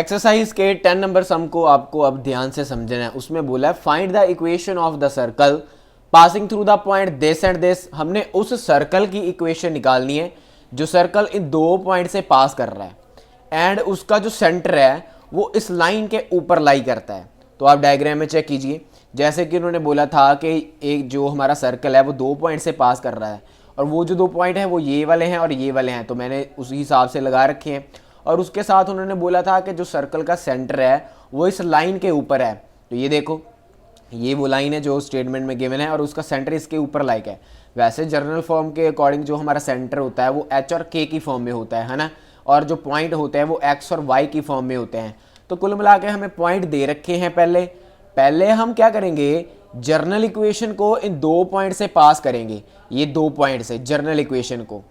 Exercise के 10 number सम को आपको अब ध्यान से समझना है। उसमें बोला है find the equation of the circle passing through the point this and this. हमने उस सर्कल की इक्वेशन निकालनी है जो सर्कल इन दो पॉइंट से पास कर रहा है एंड उसका जो सेंटर है वो इस लाइन के ऊपर लाई करता है। तो आप डायग्राम में चेक कीजिए, जैसे कि उन्होंने बोला था कि एक जो हमारा सर्कल है वो दो पॉइंट से पास कर रहा है और वो जो दो पॉइंट हैं वो ये वाले हैं और ये वाले हैं, तो मैंने उसी हिसाब से लगा रखे हैं। और उसके साथ उन्होंने बोला था कि जो सर्कल का सेंटर है वो इस लाइन के ऊपर है। तो ये देखो, ये वो लाइन है जो स्टेटमेंट में गिवन है और उसका सेंटर इसके ऊपर लाइक है। वैसे जर्नल फॉर्म के अकॉर्डिंग जो हमारा सेंटर होता है वो एच और के की फॉर्म में होता है ना, और जो पॉइंट होते हैं वो एक्स और वाई की फॉर्म में होते हैं। तो कुल मिला के हमें पॉइंट दे रखे हैं। पहले हम क्या करेंगे, जर्नल इक्वेशन को इन दो पॉइंट से पास करेंगे, ये दो पॉइंट से जर्नल इक्वेशन को।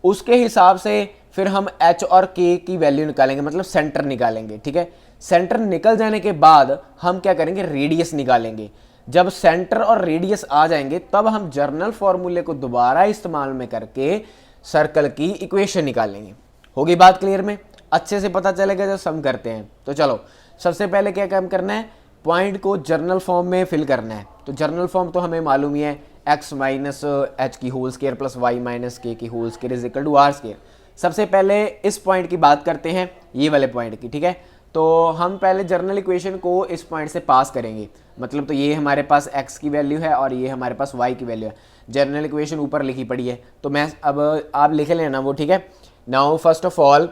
उसके हिसाब से फिर हम एच और के की वैल्यू निकालेंगे, मतलब सेंटर निकालेंगे। ठीक है, सेंटर निकल जाने के बाद हम क्या करेंगे, रेडियस निकालेंगे। जब सेंटर और रेडियस आ जाएंगे तब हम जर्नल फॉर्मूले को दोबारा इस्तेमाल में करके सर्कल की इक्वेशन निकालेंगे। होगी बात क्लियर में? अच्छे से पता चलेगा जब सम करते हैं। तो चलो सबसे पहले क्या काम करना है, पॉइंट को जर्नल फॉर्म में फिल करना है। तो जर्नल फॉर्म तो हमें मालूम ही है, एक्स माइनस एच की whole square plus y minus k की whole square is equal to r square. सबसे पहले इस पॉइंट की बात करते हैं, ये वाले पॉइंट की। ठीक है, तो हम पहले जर्नल इक्वेशन को इस पॉइंट से पास करेंगे, मतलब तो ये हमारे पास x की वैल्यू है और ये हमारे पास y की वैल्यू है। जर्नल इक्वेशन ऊपर लिखी पड़ी है तो मैं अब आप लिख लेना वो। ठीक है, now first of all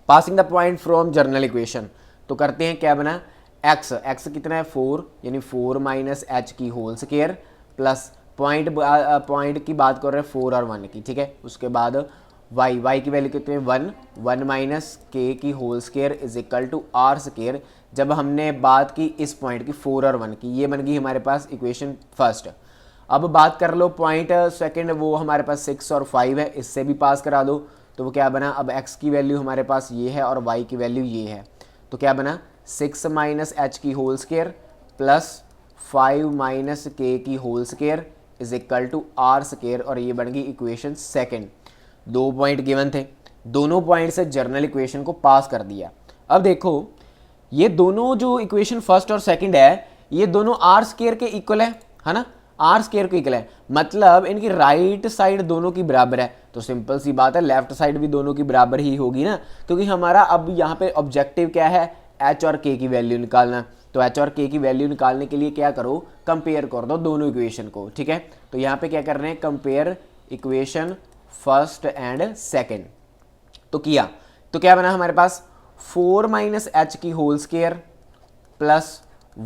passing the point from general equation, तो करते हैं क्या बना, x कितना है 4, यानी 4 माइनस एच की होल स्केयर प्लस पॉइंट की बात कर रहे हैं 4 और 1 की। ठीक है, उसके बाद y की वैल्यू कितनी है 1 माइनस के की whole square is equal to r square. जब हमने बात की इस पॉइंट की 4 और 1 की, ये बन गई हमारे पास इक्वेशन फर्स्ट। अब बात कर लो पॉइंट सेकंड, वो हमारे पास 6 और 5 है, इससे भी पास करा दो। तो वो क्या बना, अब x की वैल्यू हमारे पास ये है और y की वैल्यू ये है, तो क्या बना 6 माइनस एच की whole square plus 5 minus k की whole square is equal to r square, और ये बन गई इक्वेशन सेकेंड। दो पॉइंट गिवन थे, दोनों पॉइंट से जर्नल इक्वेशन को पास कर दिया। अब देखो ये दोनों जो इक्वेशन फर्स्ट और सेकंड है ये दोनों आर स्केयर के इक्वल है ना, आर स्केयर को इक्वल है, मतलब इनकी राइट साइड दोनों की बराबर है। तो सिंपल सी बात है लेफ्ट साइड भी दोनों की बराबर ही होगी ना, क्योंकि हमारा अब यहाँ पे ऑब्जेक्टिव क्या है, एच और के की वैल्यू निकालना। तो एच और के की वैल्यू निकालने के लिए क्या करो, कंपेयर कर दो दोनों इक्वेशन को। ठीक है, तो यहाँ पे क्या कर रहे हैं, compare equation first and second. तो किया तो क्या बना हमारे पास 4 माइनस एच की whole square plus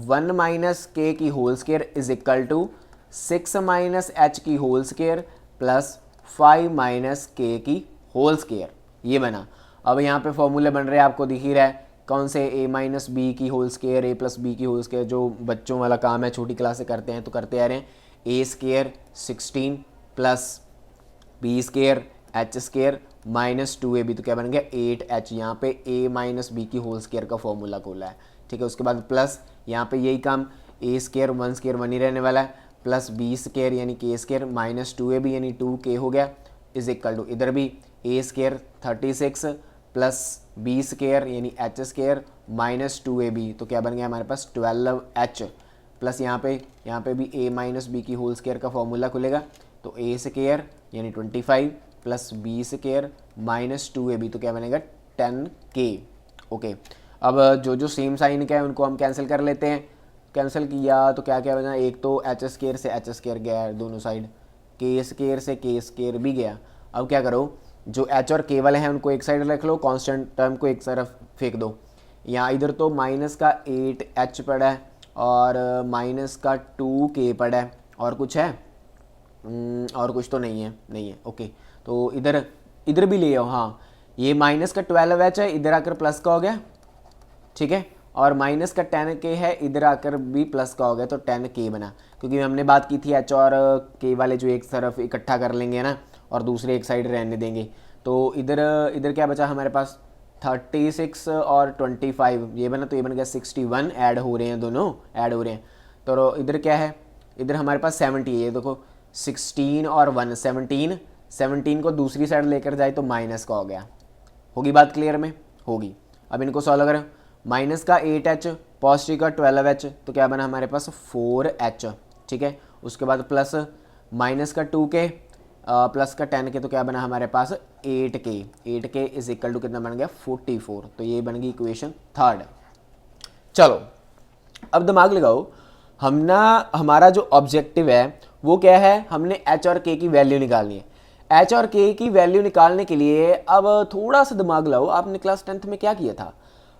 1 minus k की whole square is equal to 6 minus h की whole square plus 5 minus k की होल स्केयर, ये बना। अब यहाँ पे फॉर्मूले बन रहे हैं, आपको दिख ही रहा है कौन से, a माइनस बी की whole square, a plus b की होल स्केयर, जो बच्चों वाला काम है छोटी क्लास से करते हैं तो करते आ रहे हैं। a square 16 plus B square h square minus 2ab, तो क्या बन गया 8h। यहाँ पे a माइनस बी की होल स्केयर का फॉर्मूला खोला है। ठीक है, उसके बाद प्लस यहाँ पे यही काम, a स्केयर 1 स्केयर 1 ही रहने वाला है, प्लस बी स्केयर यानी k स्केयर माइनस 2ab यानी 2k हो गया, इज इक्वल टू इधर भी a square 36 plus B square यानी एच स्केयर माइनस 2ab, तो क्या बन गया हमारे पास 12h, प्लस यहाँ पे भी a माइनस बी की होल स्केयर का फॉर्मूला खुलेगा, तो a स्केयर यानी 25 plus B square minus 2ab, तो क्या बनेगा 10k। ओके, अब जो सेम साइन का है उनको हम कैंसिल कर लेते हैं। कैंसिल किया तो क्या क्या बना, एक तो एच स्केयर से एच स्केयर गया दोनों साइड, के स्केयर से के स्केयर भी गया। अब क्या करो, जो एच और के वाले हैं उनको एक साइड रख लो, कांस्टेंट टर्म को एक तरफ फेंक दो। यहाँ इधर तो माइनस का 8h पड़ा है और माइनस का 2k पड़ा है, और कुछ है और कुछ तो नहीं है। ओके, तो इधर भी ले आओ। हाँ, ये माइनस का 12h है, इधर आकर प्लस का हो गया। ठीक है, और माइनस का 10k है, इधर आकर भी प्लस का हो गया, तो 10k बना। क्योंकि हमने बात की थी एच और के वाले जो एक तरफ इकट्ठा कर लेंगे ना और दूसरे एक साइड रहने देंगे, तो इधर क्या बचा हमारे पास 36 और 25 ये बना, तो ये बन गया 61, ऐड हो रहे हैं, दोनों ऐड हो रहे हैं। तो इधर क्या है, इधर हमारे पास 70 है, ये देखो 16 और 1 17 को दूसरी साइड लेकर जाए तो माइनस का हो गया। होगी बात क्लियर में? होगी। अब इनको सॉल्व करें, माइनस का 8H, पॉजिटिव का 12H, तो क्या बना हमारे पास 4H, ठीक है। उसके बाद प्लस माइनस का 2K प्लस का 10K, तो क्या बना हमारे पास 8K। 8K is equal to कितना बन गया 44, तो ये बन गई इक्वेशन थर्ड। चलो अब दिमाग लगाओ, हमारा जो ऑब्जेक्टिव है वो क्या है, हमने H और K की वैल्यू निकालनी है। H और K की वैल्यू निकालने के लिए अब थोड़ा सा दिमाग लगाओ। आपने क्लास 10th में क्या किया था,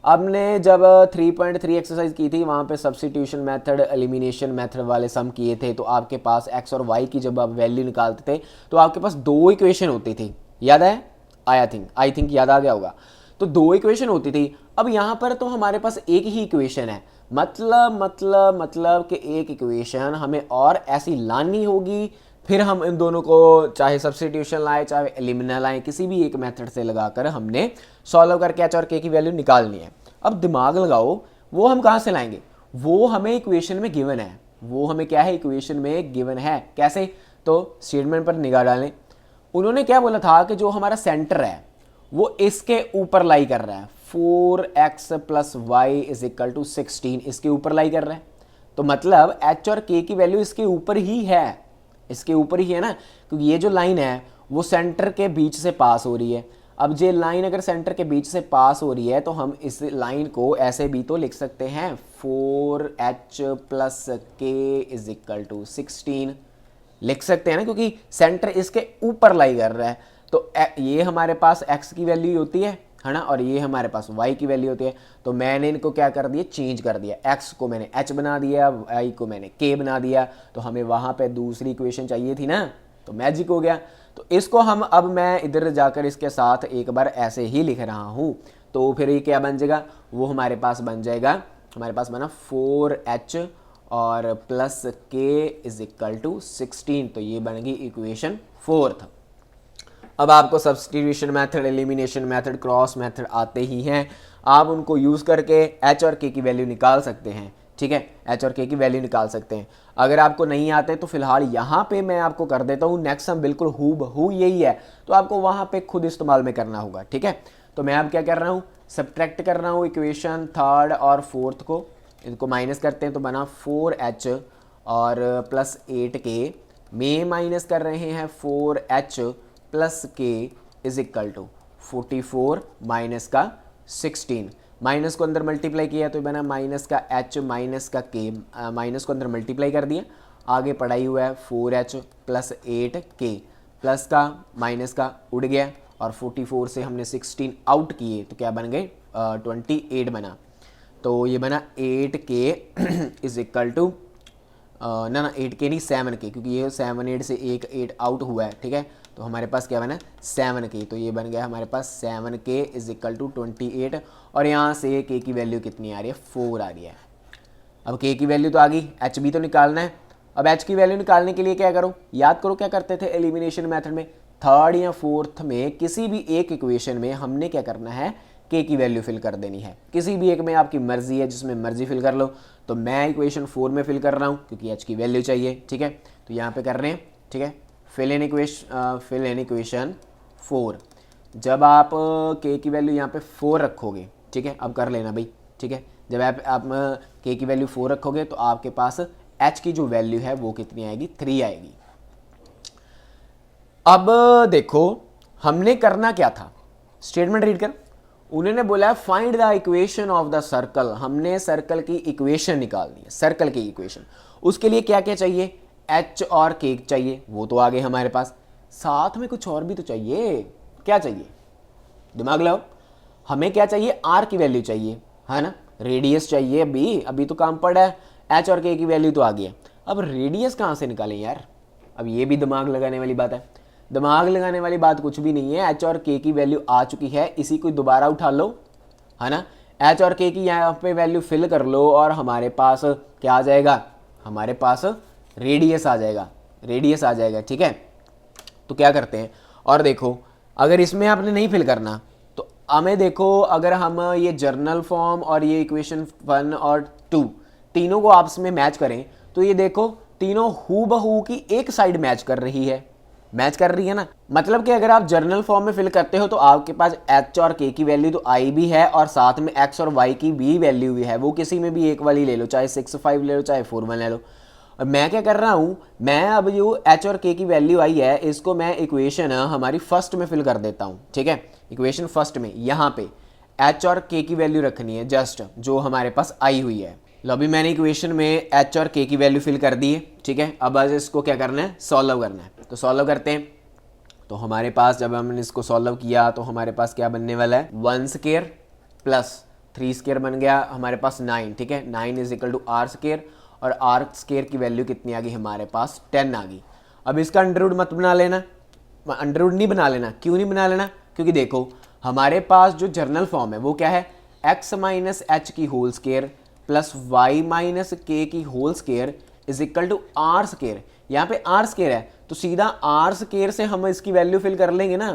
आपने जब 3.3 एक्सरसाइज की थी वहाँ पे सब्स्टिट्यूशन मेथड, एलिमिनेशन मेथड वाले सम किए थे, तो आपके पास x और y की जब आप वैल्यू निकालते थे तो आपके पास दो इक्वेशन होती थी, याद है? आई थिंक याद आ गया होगा। तो दो इक्वेशन होती थी। अब यहाँ पर तो हमारे पास एक ही इक्वेशन है, मतलब कि एक इक्वेशन हमें और ऐसी लानी होगी, फिर हम इन दोनों को चाहे सब्स्टिट्यूशन लाए चाहे एलिमिनेशन लाए, किसी भी एक मेथड से लगाकर हमने सॉल्व करके एच और के की वैल्यू निकालनी है। अब दिमाग लगाओ, वो हम कहाँ से लाएंगे? वो हमें इक्वेशन में गिवन है, वो हमें क्या है इक्वेशन में गिवन है। कैसे? तो स्टेटमेंट पर निगाह डालें। उन्होंने क्या बोला था कि जो हमारा सेंटर है वो इसके ऊपर लाई कर रहा है, 4x plus y is equal to 16, इसके ऊपर लाई कर रहा है। तो मतलब h और k की वैल्यू इसके ऊपर ही है, इसके ऊपर ही है ना, क्योंकि ये जो लाइन है वो सेंटर के बीच से पास हो रही है। अब ये लाइन अगर सेंटर के बीच से पास हो रही है तो हम इस लाइन को ऐसे भी तो लिख सकते हैं, 4h प्लस के इज इक्वल टू 16 लिख सकते हैं ना, क्योंकि सेंटर इसके ऊपर लाई कर रहा है। तो ये हमारे पास x की वैल्यू होती है ना, और ये हमारे पास y की वैल्यू होती है। तो मैंने इनको क्या कर दिया, चेंज कर दिया, x को मैंने h बना दिया, y को मैंने k बना दिया। तो हमें वहाँ पे दूसरी इक्वेशन चाहिए थी ना, तो मैजिक हो गया। तो इसको हम अब मैं इधर जाकर इसके साथ एक बार ऐसे ही लिख रहा हूँ, तो फिर ये क्या बन जाएगा, वो हमारे पास बन जाएगा, हमारे पास बना 4h और plus k is equal to 16, तो ये बन गई इक्वेशन फोर्थ। अब आपको substitution method, elimination method, cross method आते ही हैं, आप उनको यूज़ करके h और k की वैल्यू निकाल सकते हैं, ठीक है। h और k की वैल्यू निकाल सकते हैं। अगर आपको नहीं आते तो फिलहाल यहाँ पे मैं आपको कर देता हूँ, नेक्स्ट सम बिल्कुल हूबहू यही है, तो आपको वहाँ पे खुद इस्तेमाल में करना होगा, ठीक है। तो मैं अब क्या कर रहा हूँ, सब्ट्रैक्ट कर रहा हूँ इक्वेशन थर्ड और फोर्थ को, इनको माइनस करते हैं तो बना 4h और प्लस 8k, में माइनस कर रहे हैं 4h प्लस के इज इक्वल टू 44 माइनस का 16, माइनस को अंदर मल्टीप्लाई किया तो बना माइनस का h माइनस का k, माइनस को अंदर मल्टीप्लाई कर दिया, आगे पढ़ाई हुआ है 4h प्लस 8k, प्लस का माइनस का उड़ गया और 44 से हमने 16 आउट किए तो क्या बन गए 28 बना। तो ये बना 8k इज इक्वल टू ना 8k नहीं 7k, क्योंकि ये 7 8 से एक 8 आउट हुआ है, ठीक है। तो हमारे पास क्या बना 7k, तो ये बन गया हमारे पास 7k इज इक्वल टू 28, और यहाँ से k की वैल्यू कितनी आ रही है 4 आ रही है। अब k की वैल्यू तो आ गई, h भी तो निकालना है। अब h की वैल्यू निकालने के लिए क्या करो, याद करो क्या करते थे एलिमिनेशन मेथड में, थर्ड या फोर्थ में किसी भी एक इक्वेशन में हमने क्या करना है, k की वैल्यू फिल कर देनी है। किसी भी एक में आपकी मर्जी है, जिसमें मर्जी फिल कर लो। तो मैं इक्वेशन 4 में फिल कर रहा हूँ क्योंकि h की वैल्यू चाहिए, ठीक है। तो यहाँ पे कर रहे हैं, ठीक है, फिल इन इक्वेशन 4। जब आप k की वैल्यू यहाँ पे 4 रखोगे, ठीक है, अब कर लेना भाई, ठीक है। जब आप k की वैल्यू 4 रखोगे तो आपके पास h की जो वैल्यू है वो कितनी आएगी, 3 आएगी। अब देखो हमने करना क्या था, स्टेटमेंट रीड कर। उन्होंने बोला find the equation of the circle, हमने सर्कल की इक्वेशन निकालनी है, सर्कल की इक्वेशन। उसके लिए क्या क्या चाहिए, h और k चाहिए, वो तो आ गए हमारे पास, साथ में कुछ और भी तो चाहिए। क्या चाहिए, दिमाग लगाओ, हमें क्या चाहिए, r की वैल्यू चाहिए, है ना, रेडियस चाहिए, अभी तो काम पड़ा है, h और k की वैल्यू तो आ गई है। अब रेडियस कहाँ से निकालें यार, अब ये भी दिमाग लगाने वाली बात है। दिमाग लगाने वाली बात कुछ भी नहीं है, h और k की वैल्यू आ चुकी है, इसी को दोबारा उठा लो, है ना, h और k की यहाँ पे वैल्यू फिल कर लो और हमारे पास क्या आ जाएगा, हमारे पास रेडियस आ जाएगा, रेडियस आ जाएगा, ठीक है। तो क्या करते हैं, और देखो अगर इसमें आपने नहीं फिल करना तो हमें देखो, अगर हम ये जर्नल फॉर्म और ये इक्वेशन 1 और 2 तीनों को आपस में मैच करें तो ये देखो तीनों हूबहू की एक साइड मैच कर रही है, मैच कर रही है ना। मतलब कि अगर आप जर्नल फॉर्म में फिल करते हो तो आपके पास एच और के की वैल्यू तो आई भी है और साथ में एक्स और वाई की भी वैल्यू भी है, वो किसी में भी एक वाली ले लो, चाहे 6 5 ले लो चाहे 4 1 ले लो। और मैं क्या कर रहा हूँ, मैं अब जो एच और के की वैल्यू आई है इसको मैं इक्वेशन हमारी फर्स्ट में फिल कर देता हूँ, ठीक है। इक्वेशन फर्स्ट में यहाँ पे एच और के की वैल्यू रखनी है जस्ट जो हमारे पास आई हुई है। लो अभी मैंने इक्वेशन में एच और के की वैल्यू फिल कर दी है, ठीक है। अब आज इसको क्या करना है, सॉल्व करना है। तो सॉल्व करते हैं। तो हमारे पास जब हमने इसको सॉल्व किया तो हमारे पास क्या बनने वाला है, 1 स्क्वायर प्लस 3 स्क्वायर बन गया हमारे पास 9, ठीक है। 9 is equal to are square और आर स्क्वायर की वैल्यू कितनी आ गई हमारे पास, 10 आ गई। अब इसका अंडरवुड मत बना लेना, अंडरवुड नहीं बना लेना। क्यों नहीं बना लेना, क्योंकि देखो हमारे पास जो जर्नल फॉर्म है वो क्या है, एक्स माइनस एच की whole square plus y minus k की whole square is equal to are square. यहाँ पे आर स्क्वायर है तो सीधा आर स्क्वायर से हम इसकी वैल्यू फिल कर लेंगे ना,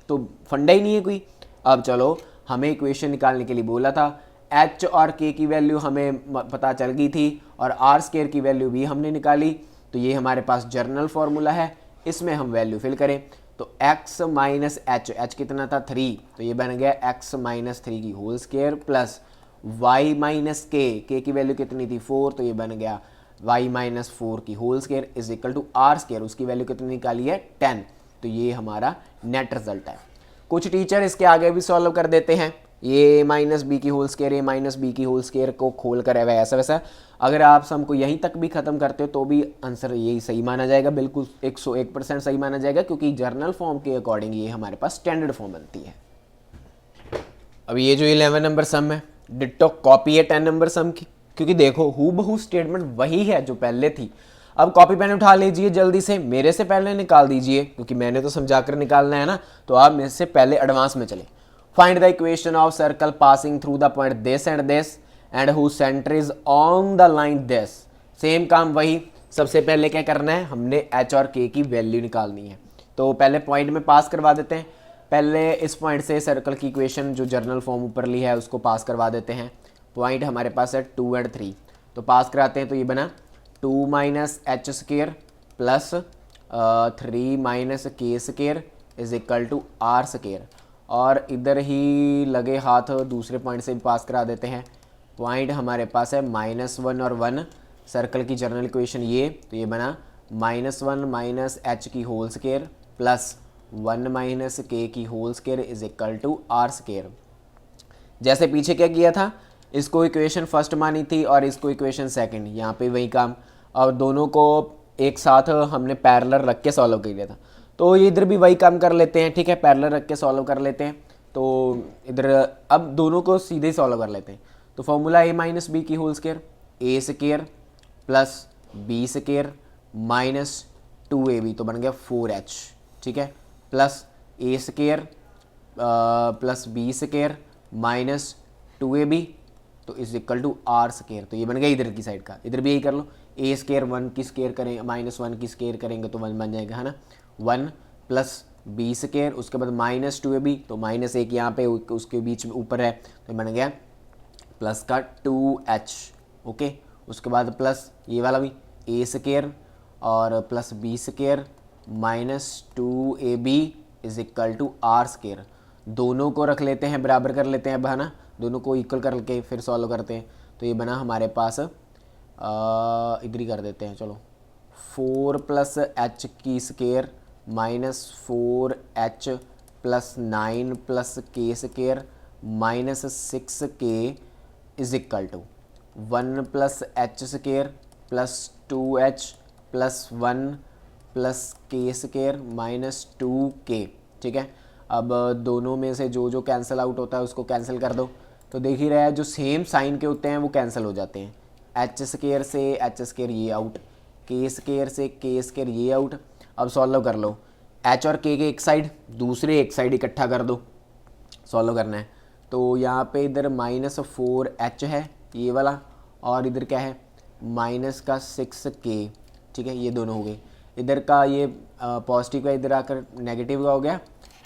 तो फंडा ही नहीं है कोई। अब चलो हमें इक्वेशन निकालने के लिए बोला था, एच और के की वैल्यू हमें पता चल गई थी और आर स्क्वायर की वैल्यू भी हमने निकाली। तो ये हमारे पास जर्नल फॉर्मूला है, इसमें हम वैल्यू फिल करें। तो x माइनस एच कितना था 3, तो ये बन गया x माइनस 3 की whole square plus y minus k की वैल्यू कितनी थी 4, तो ये बन गया y माइनस 4 की whole square is equal to are square, उसकी वैल्यू कितनी निकाली है 10। तो ये हमारा नेट रिजल्ट है। कुछ टीचर इसके आगे भी सॉल्व कर देते हैं, ये माइनस बी की होल स्क्वायर, ये माइनस बी की होल स्क्वायर को खोल कर ऐसा वैसा। अगर आप सम को यहीं तक भी खत्म करते हो तो भी आंसर यही सही माना जाएगा, बिल्कुल 101% सही माना जाएगा, क्योंकि जर्नल फॉर्म के अकॉर्डिंग ये हमारे पास स्टैंडर्ड फॉर्म बनती है। अब ये जो 11 नंबर सम है डिट्टो कॉपी है 10 नंबर सम की, क्योंकि देखो हूबहू स्टेटमेंट वही है जो पहले थी। अब कॉपी पेन उठा लीजिए जल्दी से, मेरे से पहले निकाल दीजिए क्योंकि मैंने तो समझा कर निकालना है ना, तो आप मेरे से पहले एडवांस में चले। Find the equation of circle passing through the point this and who centre is on the line this. Same काम वही, सबसे पहले क्या करना है, हमने एच और के की वैल्यू निकालनी है। तो पहले पॉइंट में पास करवा देते हैं। पहले इस पॉइंट से सर्कल की इक्वेशन जो जर्नल फॉर्म ऊपर ली है उसको पास करवा देते हैं। पॉइंट हमारे पास है 2 और 3, तो पास कराते हैं। तो ये बना 2 minus H square plus 3 minus K square is equal to are square. और इधर ही लगे हाथ दूसरे पॉइंट से भी पास करा देते हैं। पॉइंट हमारे पास है -1 और 1, सर्कल की जर्नल इक्वेशन ये, तो ये बना -1 माइनस एच की whole square plus 1 minus k की whole square is equal to are square. जैसे पीछे क्या किया था, इसको इक्वेशन फर्स्ट मानी थी और इसको इक्वेशन सेकंड, यहाँ पे वही काम। और दोनों को एक साथ हमने पैरेलल रख के सॉल्व कर लिया था, तो ये इधर भी वही काम कर लेते हैं, ठीक है। पैरेलल रख के सॉल्व कर लेते हैं। तो इधर अब दोनों को सीधे ही सॉल्व कर लेते हैं। तो फॉर्मूला a माइनस बी की whole square, A square plus B square minus 2ab, तो बन गया 4h, ठीक है, plus A square plus B square minus 2ab, तो is equal to are square. तो ये बन गया इधर की साइड का, इधर भी यही कर लो। ए स्क्वायर 1 की स्क्वायर करें -1 की स्क्वायर करेंगे तो 1 बन जाएगा, है ना। 1 प्लस बी स्क्वायर, उसके बाद माइनस 2ab, तो -1 यहाँ पे उसके बीच में ऊपर है, तो बन गया प्लस का 2h, ओके। उसके बाद प्लस ये वाला भी ए स्क्वायर और plus B square minus 2ab is equal to are square. दोनों को रख लेते हैं, बराबर कर लेते हैं अब, है ना। दोनों को इक्वल करके फिर सॉल्व करते हैं। तो ये बना हमारे पास इधर ही कर देते हैं, चलो 4 प्लस एच की square minus 4h plus 9 plus K square minus 6k is equal to 1 plus H square plus 2h plus 1 plus K square minus 2k, ठीक है। अब दोनों में से जो जो कैंसिल आउट होता है उसको कैंसिल कर दो। तो देख ही रहा है जो सेम साइन के होते हैं वो कैंसिल हो जाते हैं। एच स्क्वायर से एच स्क्वायर ये आउट, के स्क्वायर से के स्क्वायर ये आउट। अब सॉल्व कर लो, एच और के एक साइड, दूसरे एक साइड इकट्ठा कर दो, सॉल्व करना है। तो यहाँ पे इधर -4h है ये वाला, और इधर क्या है माइनस का 6k, ठीक है। ये दोनों हो गए, इधर का ये पॉजिटिव का इधर आकर नेगेटिव का हो गया,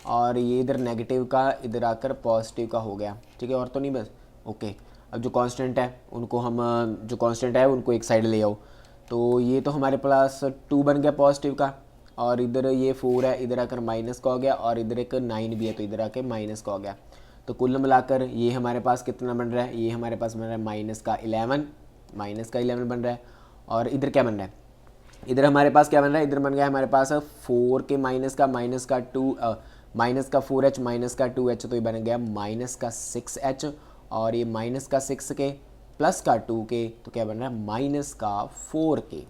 और ये इधर नेगेटिव का इधर आकर पॉजिटिव का हो गया, ठीक है। और तो नहीं बस, ओके। अब जो कांस्टेंट है उनको हम जो कांस्टेंट है उनको एक साइड ले आओ। तो ये तो हमारे पास 2 बन गया पॉजिटिव का, और इधर ये 4 है, इधर आकर माइनस का हो गया, और इधर एक 9 भी है तो इधर आके माइनस का हो गया। तो कुल मिलाकर ये हमारे पास कितना बन रहा है, ये हमारे पास बन रहा है माइनस का 11 बन रहा है। और इधर क्या बन रहा है, इधर हमारे पास क्या बन रहा है, इधर बन गया हमारे पास 4 के माइनस का 2 माइनस का 4h माइनस का 2h, तो ये बन गया माइनस का 6h, और ये माइनस का 6 के प्लस का 2 के, तो क्या बन रहा है माइनस का 4 के।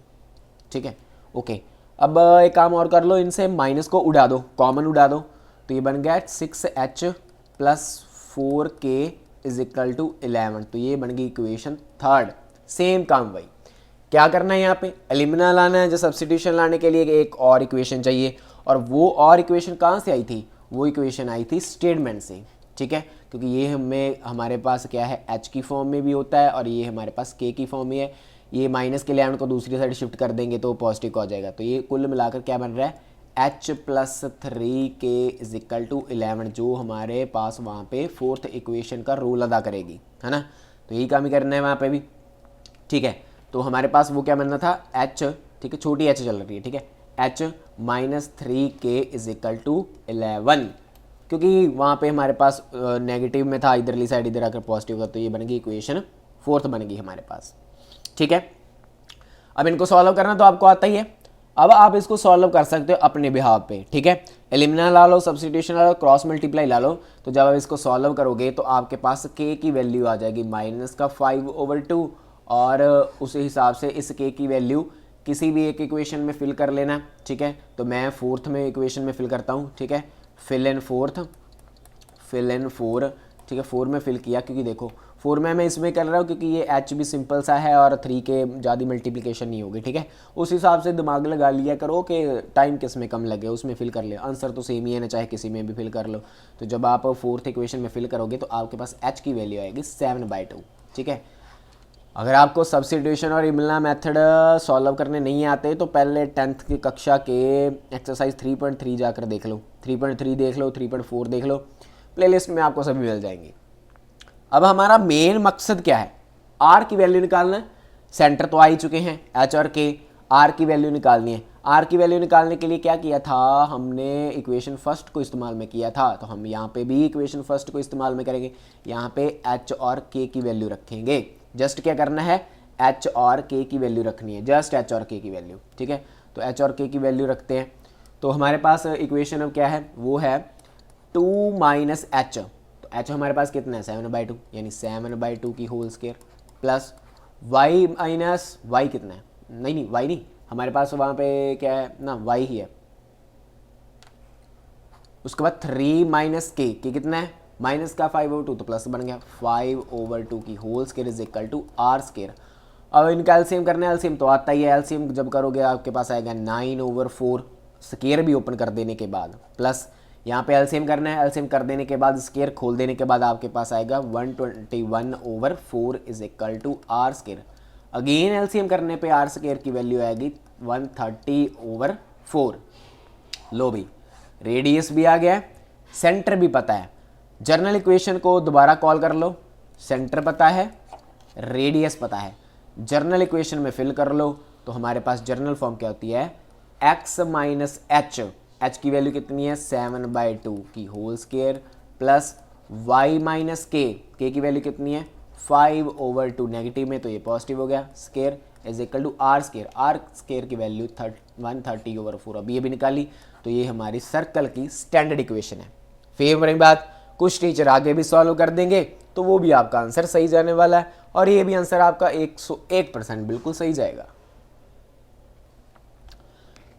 ठीक है, ओके। अब एक काम और कर लो, इनसे माइनस को उड़ा दो, कॉमन उड़ा दो, तो ये बन गया 6h plus 4k is equal to 11। तो ये बन गई इक्वेशन थर्ड। सेम काम भाई, क्या करना है यहाँ पे, एलिमिना लाना है। जो सब्स्टिट्यूशन लाने के लिए एक और इक्वेशन चाहिए, और वो और इक्वेशन कहाँ से आई थी, वो इक्वेशन आई थी स्टेटमेंट से। ठीक है, क्योंकि ये हमारे पास क्या है, h की फॉर्म में भी होता है, और ये हमारे पास k की फॉर्म में है। ये माइनस के 11 को दूसरी साइड शिफ्ट कर देंगे तो पॉजिटिव हो जाएगा। तो ये कुल मिलाकर क्या बन रहा है, h plus 3k is equal to 11, जो हमारे पास वहाँ पे फोर्थ इक्वेशन का रोल अदा करेगी, है ना। तो यही काम ही करना है वहाँ पे भी। ठीक है, तो हमारे पास वो क्या बनना था, h, ठीक है, छोटी h चल रही है, ठीक है, h minus 3k is equal to 11, क्योंकि वहाँ पे हमारे पास नेगेटिव में था, इधरली साइड इधर आकर पॉजिटिव का, तो ये बनेगी इक्वेशन फोर्थ बनेगी हमारे पास। ठीक है, अब इनको सॉल्व करना तो आपको आता ही है। अब आप इसको सॉल्व कर सकते हो अपने बिहाव पे। ठीक है, एलिमिना ला लो, सब्स्टिट्यूशन ला लो, क्रॉस मल्टीप्लाई ला लो। तो जब आप इसको सॉल्व करोगे तो आपके पास k की वैल्यू आ जाएगी माइनस का 5/2, और उस हिसाब से इस k की वैल्यू किसी भी एक इक्वेशन में फिल कर लेना। ठीक है, तो मैं फोर्थ में इक्वेशन में फिल करता हूँ। ठीक है, फिल इन 4, ठीक है, 4 में फिल किया, क्योंकि देखो 4 में मैं इसमें कर रहा हूँ क्योंकि ये h भी सिंपल सा है और 3 के ज़्यादा मल्टीप्लिकेशन नहीं होगी। ठीक है, उस हिसाब से दिमाग लगा लिया करो कि टाइम किस में कम लगे, उसमें फिल कर ले, आंसर तो सेम ही है ना, चाहे किसी में भी फिल कर लो। तो जब आप फोर्थ इक्वेशन में फिल करोगे तो आपके पास h की वैल्यू आएगी 7/2। ठीक है, अगर आपको सब्स्टिट्यूशन और इमला मेथड सॉल्व करने नहीं आते तो पहले 10th की कक्षा के एक्सरसाइज 3.3 जाकर देख लो, 3.3 देख लो, 3.4 देख लो, प्लेलिस्ट में आपको सभी मिल जाएंगे। अब हमारा मेन मकसद क्या है, आर की वैल्यू निकालना है। सेंटर तो आ ही चुके हैं एच और के, आर की वैल्यू निकालनी है। आर की वैल्यू निकालने के लिए क्या किया था, हमने इक्वेशन फर्स्ट को इस्तेमाल में किया था, तो हम यहाँ पे भी इक्वेशन फर्स्ट को इस्तेमाल में करेंगे। यहाँ पे एच और के की वैल्यू रखेंगे। जस्ट क्या करना है, एच और के की वैल्यू रखनी है, जस्ट एच और के की वैल्यू। ठीक है, तो एच और के की वैल्यू रखते हैं। तो हमारे पास इक्वेशन अब क्या है, वो है 2 माइनस एच। तो एच हमारे पास कितना है 7/2, यानी 7/2 की whole square, plus y minus y कितना है, नहीं वाई नहीं, हमारे पास वहाँ पे क्या है ना, वाई ही है। उसके बाद 3 माइनस के कितना है, माइनस का 5/2, तो प्लस बन गया 5/2 की whole square is equal to are square. अब इनका एलसीएम करना है, एलसीएम तो आता ही है, एलसीएम जब करोगे आपके पास आएगा 9/4 स्क्वायर भी ओपन कर देने के बाद, प्लस यहाँ पे एलसीएम करना है, एलसीएम कर देने के बाद स्क्वायर खोल देने के बाद आपके पास आएगा 121/4 is equal to are square. Again LCM करने पे आर स्क्वायर की वैल्यू आएगी 130/4। लो भाई, रेडियस भी आ गया, सेंटर भी पता है। जर्नल इक्वेशन को दोबारा कॉल कर लो, सेंटर पता है, रेडियस पता है, जर्नल इक्वेशन में फिल कर लो। तो हमारे पास जर्नल फॉर्म क्या होती है, x माइनस एच, एच की वैल्यू कितनी है 7/2 की whole square, plus y minus k की वैल्यू कितनी है 5/2, नेगेटिव में तो ये पॉजिटिव हो गया, square is equal to are square. R square की वैल्यू 130/4 अभी अभी निकाली। तो ये हमारी सर्कल की स्टैंडर्ड इक्वेशन है। फेवरेट बात, कुछ टीचर आगे भी सॉल्व कर देंगे तो वो भी आपका आंसर सही जाने वाला है, और ये भी आंसर आपका 101% बिल्कुल सही जाएगा।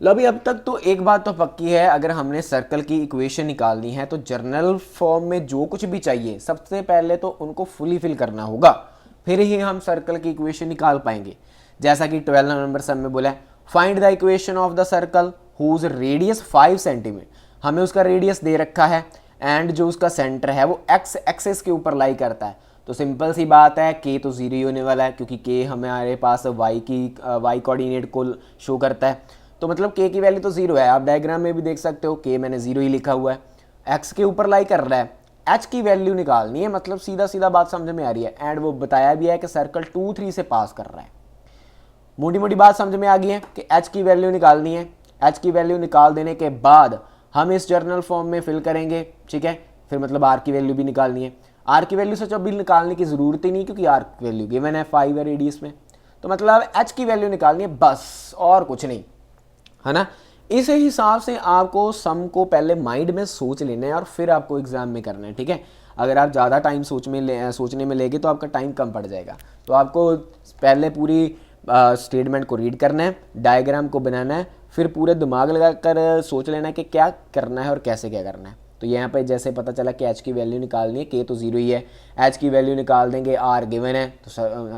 लो अभी अब तक तो एक बात तो पक्की है, अगर हमने सर्कल की इक्वेशन निकालनी है तो जर्नल फॉर्म में जो कुछ भी चाहिए सबसे पहले तो उनको फुली फिल करना होगा, फिर ही हम सर्कल की इक्वेशन निकाल पाएंगे। जैसा कि 12 नंबर सम में बोला है, find the equation of the circle whose radius 5 centimetre. हमें उसका रेडियस दे रखा है एंड जो उसका सेंटर है वो एक्स एक्सेस के ऊपर लाई करता है। तो सिंपल सी बात है, के तो जीरो ही होने वाला है क्योंकि के हमारे पास वाई कोऑर्डिनेट को शो करता है, तो मतलब के की वैल्यू तो जीरो है। आप डायग्राम में भी देख सकते हो, के मैंने जीरो ही लिखा हुआ है, एक्स के ऊपर लाई कर रहा है। एच की वैल्यू निकालनी है, मतलब सीधा सीधा बात समझ में आ रही है। एंड वो बताया भी है कि सर्कल 2, 3 से पास कर रहा है। मोटी मोटी बात समझ में आ गई है कि एच की वैल्यू निकालनी है, एच की वैल्यू निकाल देने के बाद हम इस जर्नल फॉर्म में फिल करेंगे, ठीक है। फिर मतलब आर की वैल्यू भी निकालनी है। आर की वैल्यू सच अभी निकालने की ज़रूरत ही नहीं, क्योंकि आर की वैल्यू गिवन है 5 है रेडियस में, तो मतलब एच की वैल्यू निकालनी है बस, और कुछ नहीं, है ना। इस हिसाब से आपको सम को पहले माइंड में सोच लेना है और फिर आपको एग्जाम में करना है, ठीक है। अगर आप ज़्यादा टाइम सोचने में लेंगे तो आपका टाइम कम पड़ जाएगा। तो आपको पहले पूरी स्टेटमेंट को रीड करना है, डायग्राम को बनाना है, फिर पूरे दिमाग लगाकर सोच लेना है कि क्या करना है और कैसे क्या करना है। तो यहाँ पे जैसे पता चला कि एच की वैल्यू निकालनी है, के तो ज़ीरो ही है, एच की वैल्यू निकाल देंगे, आर गिवन है तो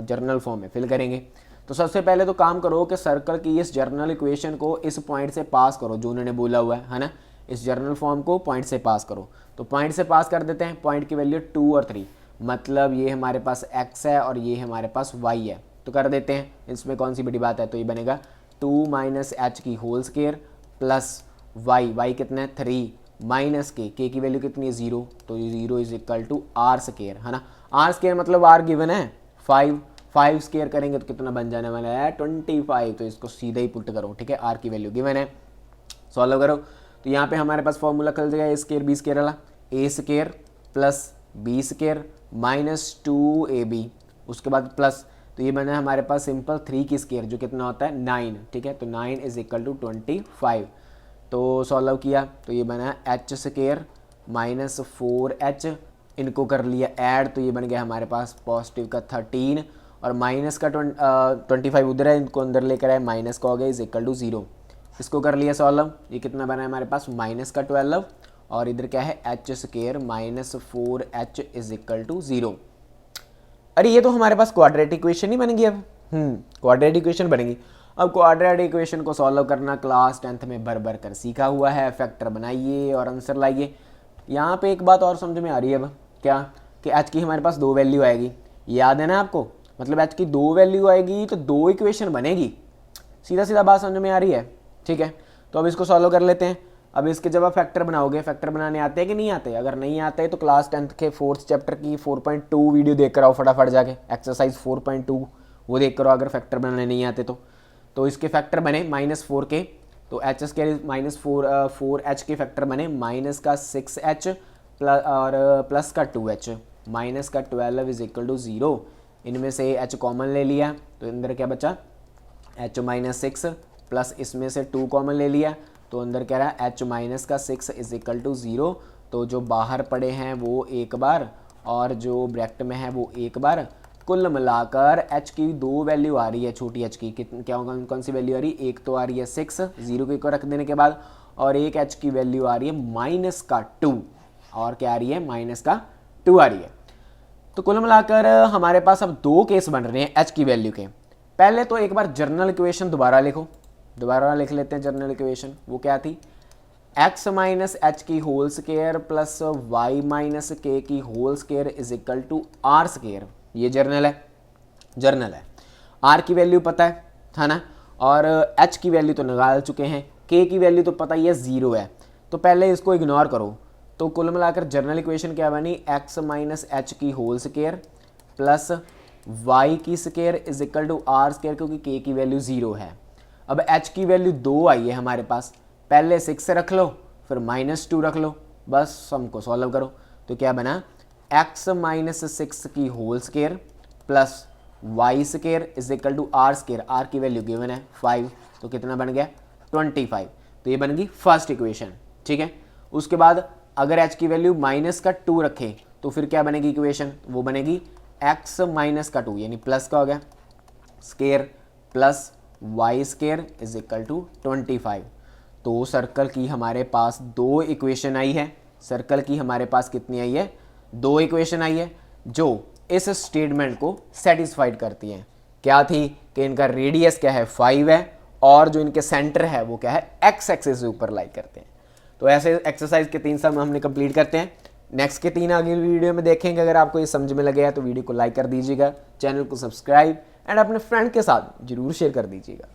जर्नल फॉर्म में फिल करेंगे। तो सबसे पहले तो काम करो कि सर्कल की इस जर्नल इक्वेशन को इस पॉइंट से पास करो जो उन्होंने बोला हुआ है ना। इस जर्नल फॉर्म को पॉइंट से पास करो, तो पॉइंट से पास कर देते हैं। पॉइंट की वैल्यू 2 और 3, मतलब ये हमारे पास x है और ये हमारे पास y है, तो कर देते हैं। इसमें कौन सी बड़ी बात है, तो ये बनेगा 2 माइनस एच की होल स्केयर प्लस y कितना है 3 माइनस के की वैल्यू कितनी है 0, तो ये 0 is equal to r square, है ना। आर स्केयर मतलब आर गिवन है 5 स्केयर करेंगे तो कितना बन जाने वाला है 25, तो इसको सीधा ही पुट करो, ठीक है। आर की वैल्यू गिवन है, सॉल्व करो। तो यहाँ पे हमारे पास फॉर्मूला खल जाएगा ए स्केयर बी स्केयर वाला, A square plus B square minus 2ab, उसके बाद प्लस, तो ये बना हमारे पास सिंपल 3 की स्केयर जो कितना होता है 9, ठीक है। तो 9 इज इक्वल टू 25, तो सॉल्व किया तो ये बना एच स्केयर माइनस 4h, इनको कर लिया ऐड, तो ये बन गया हमारे पास पॉजिटिव का 13 और माइनस का 25 उधर है, इनको अंदर लेकर आए, माइनस का हो गया इज इक्वल टू 0। इसको कर लिया सॉल्व, ये कितना बना है हमारे पास माइनस का 12 और इधर क्या है h square minus 4h is equal to 0। अरे ये तो हमारे पास क्वाड्रेटिक इक्वेशन ही बन गई अब, क्वाड्रेटिक इक्वेशन बनेगी। अब क्वाड्रेटिक इक्वेशन को सॉल्व करना क्लास 10th में भर कर सीखा हुआ है, फैक्टर बनाइए और आंसर लाइए। यहाँ पे एक बात और समझ में आ रही है अब, क्या कि एच की हमारे पास 2 वैल्यू आएगी, याद है ना आपको, मतलब एच की 2 वैल्यू आएगी तो 2 इक्वेशन बनेगी, सीधा सीधा बात समझ में आ रही है, ठीक है। तो अब इसको सॉल्व कर लेते हैं। अब इसके जब आप फैक्टर बनाओगे, फैक्टर बनाने आते हैं कि नहीं आते, अगर नहीं आते हैं तो क्लास 10th के 4th चैप्टर की 4.2 वीडियो देख कर आओ फटाफट जाके, एक्सरसाइज 4.2 वो देख कर आओ अगर फैक्टर बनाने नहीं आते तो इसके फैक्टर बने -4 के, तो एच स्केयर -4h के फैक्टर बने माइनस का 6h और प्लस का 2h, माइनस का 12 इज इक्वल टू 0। इनमें से h कॉमन ले लिया तो अंदर क्या बचा h माइनस 6 प्लस इसमें से 2 कॉमन ले लिया तो अंदर कह रहा है h माइनस का 6 इज इक्वल टू 0। तो जो बाहर पड़े हैं वो एक बार और जो ब्रैकेट में है वो एक बार, कुल मिलाकर h की 2 वैल्यू आ रही है, छोटी h की क्या कौन सी वैल्यू आ रही है, एक तो आ रही है 6 0 को एक रख देने के बाद, और एक h की वैल्यू आ रही है माइनस का 2, और क्या आ रही है माइनस का 2 आ रही है। तो कुल मिलाकर हमारे पास अब 2 केस बन रहे हैं h की वैल्यू के। पहले तो एक बार जर्नल इक्वेशन दोबारा लिखो, दोबारा लिख लेते हैं जर्नल इक्वेशन, वो क्या थी x माइनस एच की whole square plus y minus k की whole square is equal to r square. ये जर्नल है। r की वैल्यू पता है ना, और h की वैल्यू तो निकाल चुके हैं, k की वैल्यू तो पता ही है 0 है, तो पहले इसको इग्नोर करो। तो कुल मिलाकर जर्नल इक्वेशन क्या बनी x माइनस एच की होल स्केयर प्लस y की square is equal to r square, क्योंकि k की वैल्यू 0 है। अब h की वैल्यू 2 आई है हमारे पास, पहले 6 से रख लो फिर -2 रख लो, बस सम को सॉल्व करो। तो क्या बना x माइनस 6 की whole square plus y square is equal to r square, r की वैल्यू गिवन है 5, तो कितना बन गया 25। तो ये बन गई फर्स्ट इक्वेशन, ठीक है। उसके बाद अगर h की वैल्यू माइनस का 2 रखें तो फिर क्या बनेगी इक्वेशन, वो बनेगी x माइनस का 2 यानी प्लस का हो गया square plus y square is equal to 25। तो सर्कल की हमारे पास 2 इक्वेशन आई है, सर्कल की हमारे पास कितनी आई है 2 इक्वेशन आई है जो इस स्टेटमेंट को सेटिस्फाइड करती हैं। क्या थी कि इनका रेडियस क्या है 5 है और जो इनके सेंटर है वो क्या है x एक्सिस से ऊपर लाई करते हैं। तो ऐसे एक्सरसाइज के 3 सम हमने कंप्लीट करते हैं, नेक्स्ट के 3 अगली वीडियो में देखेंगे। अगर आपको ये समझ में लगे तो वीडियो को लाइक कर दीजिएगा, चैनल को सब्सक्राइब एंड अपने फ्रेंड के साथ जरूर शेयर कर दीजिएगा।